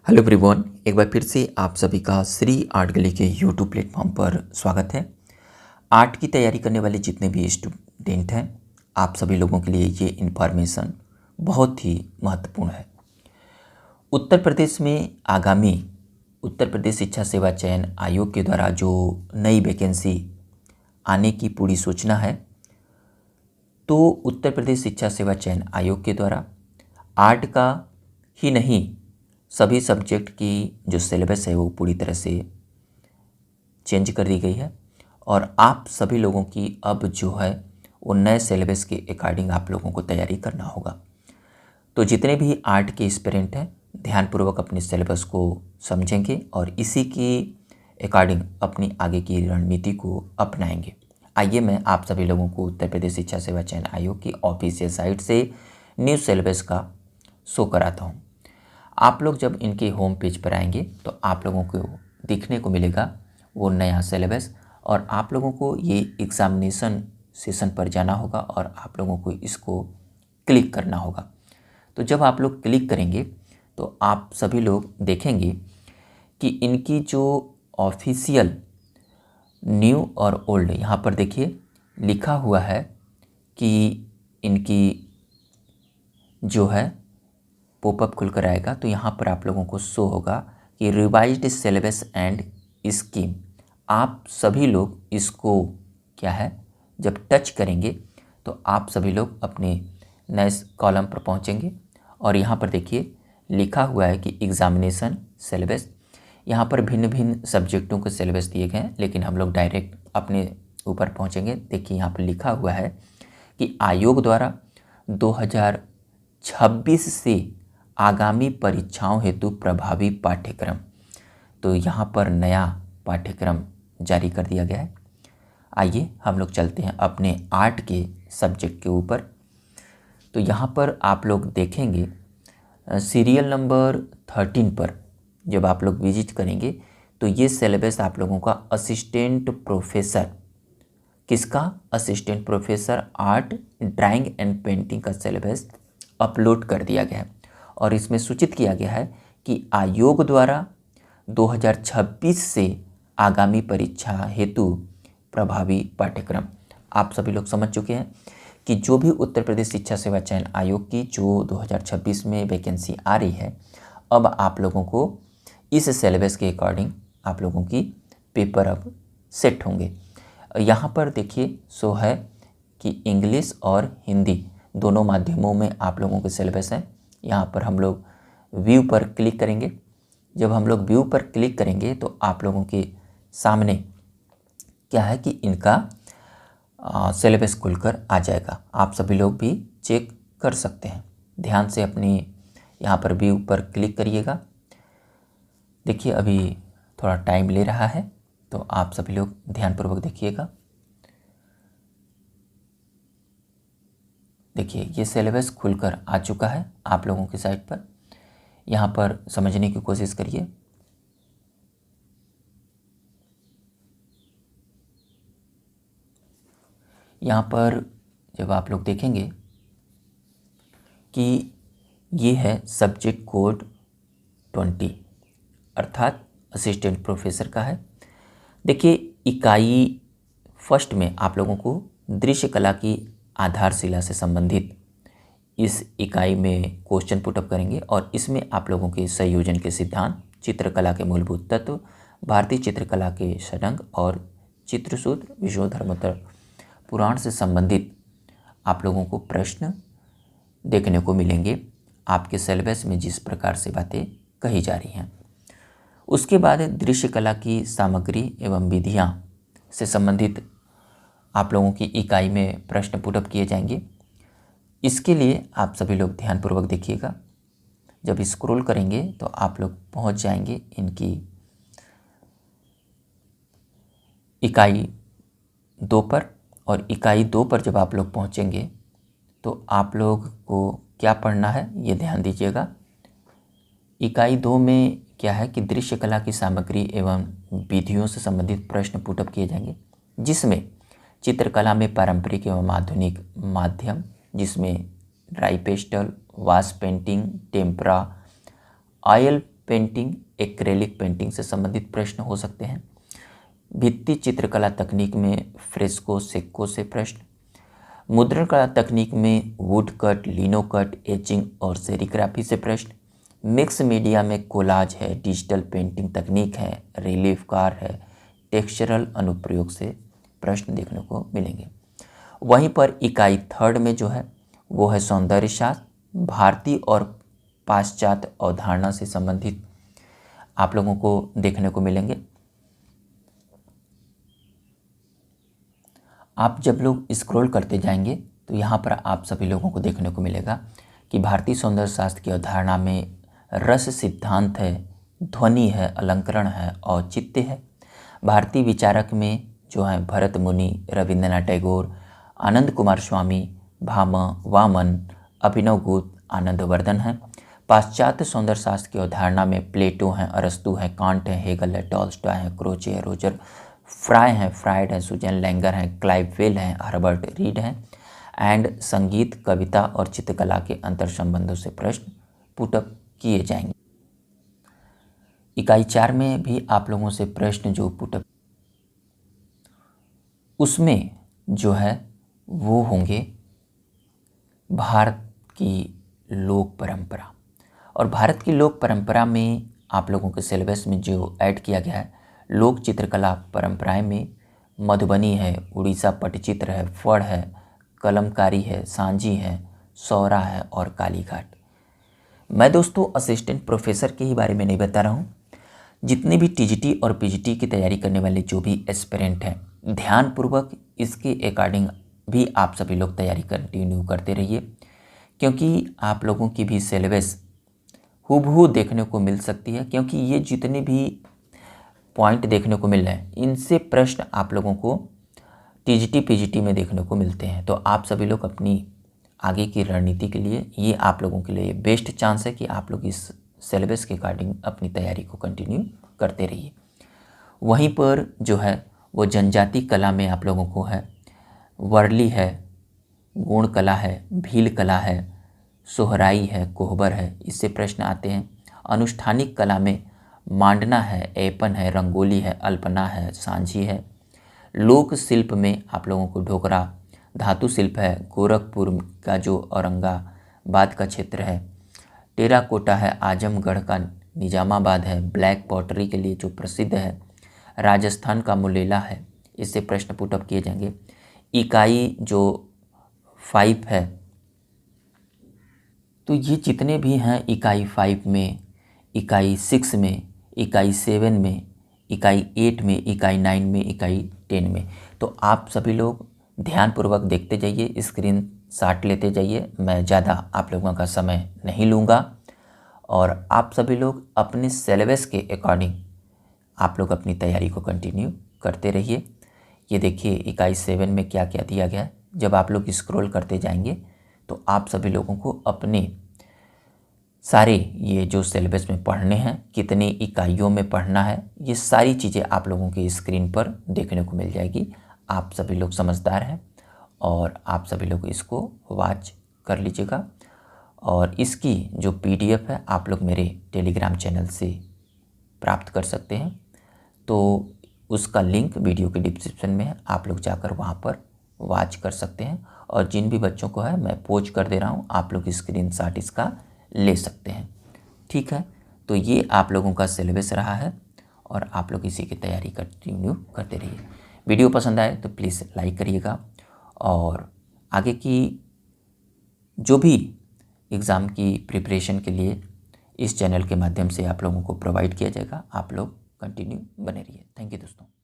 Hello everyone, एक बार फिर से आप सभी का श्री आर्ट गली के यूट्यूब प्लेटफॉर्म पर स्वागत है। आर्ट की तैयारी करने वाले जितने भी स्टूडेंट हैं, आप सभी लोगों के लिए ये इन्फॉर्मेशन बहुत ही महत्वपूर्ण है। उत्तर प्रदेश में आगामी उत्तर प्रदेश शिक्षा सेवा चयन आयोग के द्वारा जो नई वैकेंसी आने की पूरी सूचना है, तो उत्तर प्रदेश शिक्षा सेवा चयन आयोग के द्वारा आर्ट का ही नहीं, सभी सब्जेक्ट की जो सिलेबस है वो पूरी तरह से चेंज कर दी गई है और आप सभी लोगों की अब जो है वो नए सिलेबस के अकॉर्डिंग आप लोगों को तैयारी करना होगा। तो जितने भी आर्ट के एस्पिरेंट हैं, ध्यानपूर्वक अपने सिलेबस को समझेंगे और इसी के अकॉर्डिंग अपनी आगे की रणनीति को अपनाएंगे। आइए मैं आप सभी लोगों को उत्तर प्रदेश शिक्षा सेवा चयन आयोग की ऑफिशियल साइट से न्यू सिलेबस का शो कराता हूँ। आप लोग जब इनके होम पेज पर आएंगे तो आप लोगों को दिखने को मिलेगा वो नया सिलेबस और आप लोगों को ये एग्ज़ामिनेशन सेशन पर जाना होगा और आप लोगों को इसको क्लिक करना होगा। तो जब आप लोग क्लिक करेंगे तो आप सभी लोग देखेंगे कि इनकी जो ऑफिशियल न्यू और ओल्ड यहाँ पर देखिए लिखा हुआ है कि इनकी जो है पॉपअप खुलकर आएगा। तो यहाँ पर आप लोगों को शो होगा कि रिवाइज्ड सिलेबस एंड स्कीम। आप सभी लोग इसको क्या है जब टच करेंगे तो आप सभी लोग अपने नए कॉलम पर पहुँचेंगे और यहाँ पर देखिए लिखा हुआ है कि एग्ज़ामिनेशन सिलेबस। यहाँ पर भिन्न भिन्न सब्जेक्टों के सिलेबस दिए गए हैं, लेकिन हम लोग डायरेक्ट अपने ऊपर पहुँचेंगे। देखिए यहाँ पर लिखा हुआ है कि आयोग द्वारा 2026 से आगामी परीक्षाओं हेतु प्रभावी पाठ्यक्रम। तो यहाँ पर नया पाठ्यक्रम जारी कर दिया गया है। आइए हम लोग चलते हैं अपने आर्ट के सब्जेक्ट के ऊपर। तो यहाँ पर आप लोग देखेंगे सीरियल नंबर 13 पर जब आप लोग विजिट करेंगे तो ये सिलेबस आप लोगों का असिस्टेंट प्रोफेसर, किसका assistant professor art drawing and painting का सिलेबस अपलोड कर दिया गया है और इसमें सूचित किया गया है कि आयोग द्वारा 2026 से आगामी परीक्षा हेतु प्रभावी पाठ्यक्रम। आप सभी लोग समझ चुके हैं कि जो भी उत्तर प्रदेश शिक्षा सेवा चयन आयोग की जो 2026 में वैकेंसी आ रही है, अब आप लोगों को इस सिलेबस के अकॉर्डिंग आप लोगों की पेपर अब सेट होंगे। यहाँ पर देखिए शो है कि इंग्लिश और हिंदी दोनों माध्यमों में आप लोगों के सिलेबस हैं। यहाँ पर हम लोग व्यू पर क्लिक करेंगे। जब हम लोग व्यू पर क्लिक करेंगे तो आप लोगों के सामने क्या है कि इनका सिलेबस खुलकर आ जाएगा। आप सभी लोग भी चेक कर सकते हैं। ध्यान से अपनी यहाँ पर व्यू पर क्लिक करिएगा। देखिए अभी थोड़ा टाइम ले रहा है, तो आप सभी लोग ध्यानपूर्वक देखिएगा। देखिए ये सिलेबस खुलकर आ चुका है आप लोगों की साइट पर। यहाँ पर समझने की कोशिश करिए। यहाँ पर जब आप लोग देखेंगे कि ये है सब्जेक्ट कोड 20 अर्थात असिस्टेंट प्रोफेसर का है। देखिए इकाई फर्स्ट में आप लोगों को दृश्य कला की आधारशिला से संबंधित इस इकाई में क्वेश्चन पुटअप करेंगे और इसमें आप लोगों के संयोजन के सिद्धांत, चित्रकला के मूलभूत तत्व, भारतीय चित्रकला के षडंग और चित्रसूत्र, विशुद्धधर्मोत्तर पुराण से संबंधित आप लोगों को प्रश्न देखने को मिलेंगे आपके सिलेबस में जिस प्रकार से बातें कही जा रही हैं। उसके बाद दृश्य कला की सामग्री एवं विधियाँ से संबंधित आप लोगों की इकाई में प्रश्न पुटअप किए जाएंगे। इसके लिए आप सभी लोग ध्यानपूर्वक देखिएगा। जब स्क्रॉल करेंगे तो आप लोग पहुंच जाएंगे इनकी इकाई 2 पर और इकाई 2 पर जब आप लोग पहुंचेंगे तो आप लोग को क्या पढ़ना है ये ध्यान दीजिएगा। इकाई 2 में क्या है कि दृश्य कला की सामग्री एवं विधियों से संबंधित प्रश्न पुटअप किए जाएंगे, जिसमें चित्रकला में पारंपरिक एवं आधुनिक माध्यम, जिसमें dry pastel, wash painting, tempera, oil painting, acrylic painting से संबंधित प्रश्न हो सकते हैं। भित्ति चित्रकला तकनीक में फ्रेस्को, सेक्को से प्रश्न। मुद्रण कला तकनीक में वुड कट, लिनो कट, एचिंग और सेरिग्राफी से प्रश्न। मिक्स मीडिया में कोलाज है, डिजिटल पेंटिंग तकनीक है, रिलीफ कार है, टेक्सचरल अनुप्रयोग से प्रश्न देखने को मिलेंगे। वहीं पर इकाई 3 में जो है वो है सौंदर्य शास्त्र, भारतीय और पाश्चात्य अवधारणा से संबंधित आप लोगों को देखने को मिलेंगे। आप जब लोग स्क्रॉल करते जाएंगे तो यहाँ पर आप सभी लोगों को देखने को मिलेगा कि भारतीय सौंदर्य शास्त्र की अवधारणा में रस सिद्धांत है, ध्वनि है, अलंकरण है, औचित्य है। भारतीय विचारक में जो है भरत मुनि, रविंद्रनाथ टैगोर, आनंद कुमार स्वामी, भामा, वामन, अभिनव गुप्त, आनंदवर्धन है। पाश्चात्य सौंदर्य शास्त्र की अवधारणा में प्लेटो हैं, अरस्तु हैं, कांट है, हेगल है, टॉल्स्टॉय है, क्रोचे है, रोजर फ्राय हैं, फ्राइड है, सुजैन लैंगर हैं, क्लाइव वेल हैं, हर्बर्ट रीड हैं। एंड संगीत, कविता और चित्रकला के अंतर संबंधों से प्रश्न पुटअप किए जाएंगे। इकाई 4 में भी आप लोगों से प्रश्न जो पुटअप उसमें जो है वो होंगे भारत की लोक परंपरा। और भारत की लोक परंपरा में आप लोगों के सिलेबस में जो ऐड किया गया है, लोक चित्रकला परंपराएं में मधुबनी है, उड़ीसा पटचित्र है, फड़ है, कलमकारी है, सांझी है, सौरा है और कालीघाट। मैं दोस्तों असिस्टेंट प्रोफेसर के ही बारे में नहीं बता रहा हूँ। जितने भी टीजीटी और पीजीटी की तैयारी करने वाले जो भी एस्पिरेंट हैं, ध्यानपूर्वक इसके अकॉर्डिंग भी आप सभी लोग तैयारी कंटिन्यू करते रहिए, क्योंकि आप लोगों की भी सिलेबस हूबहू देखने को मिल सकती है। क्योंकि ये जितने भी पॉइंट देखने को मिल रहे हैं, इनसे प्रश्न आप लोगों को टीजीटी पीजीटी में देखने को मिलते हैं। तो आप सभी लोग अपनी आगे की रणनीति के लिए ये आप लोगों के लिए बेस्ट चांस है कि आप लोग इस सिलेबस के अकॉर्डिंग अपनी तैयारी को कंटिन्यू करते रहिए। वहीं पर जो है वो जनजाति कला में आप लोगों को है वर्ली है, गुण कला है, भील कला है, सोहराई है, कोहबर है, इससे प्रश्न आते हैं। अनुष्ठानिक कला में मांडना है, ऐपन है, रंगोली है, अल्पना है, सांझी है। लोक शिल्प में आप लोगों को ढोकरा, धातु शिल्प है, गोरखपुर का जो औरंगाबाद का क्षेत्र है, टेराकोटा है, आजमगढ़ का निजामाबाद है, ब्लैक पॉटरी के लिए जो प्रसिद्ध है, राजस्थान का मुलेला है, इससे प्रश्न पुटअप किए जाएंगे। इकाई जो 5 है, तो ये जितने भी हैं इकाई 5 में, इकाई 6 में, इकाई 7 में, इकाई 8 में, इकाई 9 में, इकाई 10 में, तो आप सभी लोग ध्यानपूर्वक देखते जाइए, स्क्रीन शॉट लेते जाइए। मैं ज़्यादा आप लोगों का समय नहीं लूँगा और आप सभी लोग अपने सिलेबस के अकॉर्डिंग आप लोग अपनी तैयारी को कंटिन्यू करते रहिए। ये देखिए इकाई 7 में क्या क्या दिया गया है। जब आप लोग स्क्रॉल करते जाएंगे तो आप सभी लोगों को अपने सारे ये जो सिलेबस में पढ़ने हैं, कितनी इकाइयों में पढ़ना है, ये सारी चीज़ें आप लोगों की स्क्रीन पर देखने को मिल जाएगी। आप सभी लोग समझदार हैं और आप सभी लोग इसको वॉच कर लीजिएगा। और इसकी जो पीडीएफ है आप लोग मेरे टेलीग्राम चैनल से प्राप्त कर सकते हैं, तो उसका लिंक वीडियो के डिस्क्रिप्शन में है, आप लोग जाकर वहाँ पर वॉच कर सकते हैं। और जिन भी बच्चों को है मैं पोस्ट कर दे रहा हूँ, आप लोग स्क्रीनशॉट इसका ले सकते हैं। ठीक है, तो ये आप लोगों का सिलेबस रहा है और आप लोग इसी की तैयारी कंटिन्यू करते रहिए। वीडियो पसंद आए तो प्लीज़ लाइक करिएगा और आगे की जो भी एग्ज़ाम की प्रिपरेशन के लिए इस चैनल के माध्यम से आप लोगों को प्रोवाइड किया जाएगा। आप लोग कंटिन्यू बने रहिए। थैंक यू दोस्तों।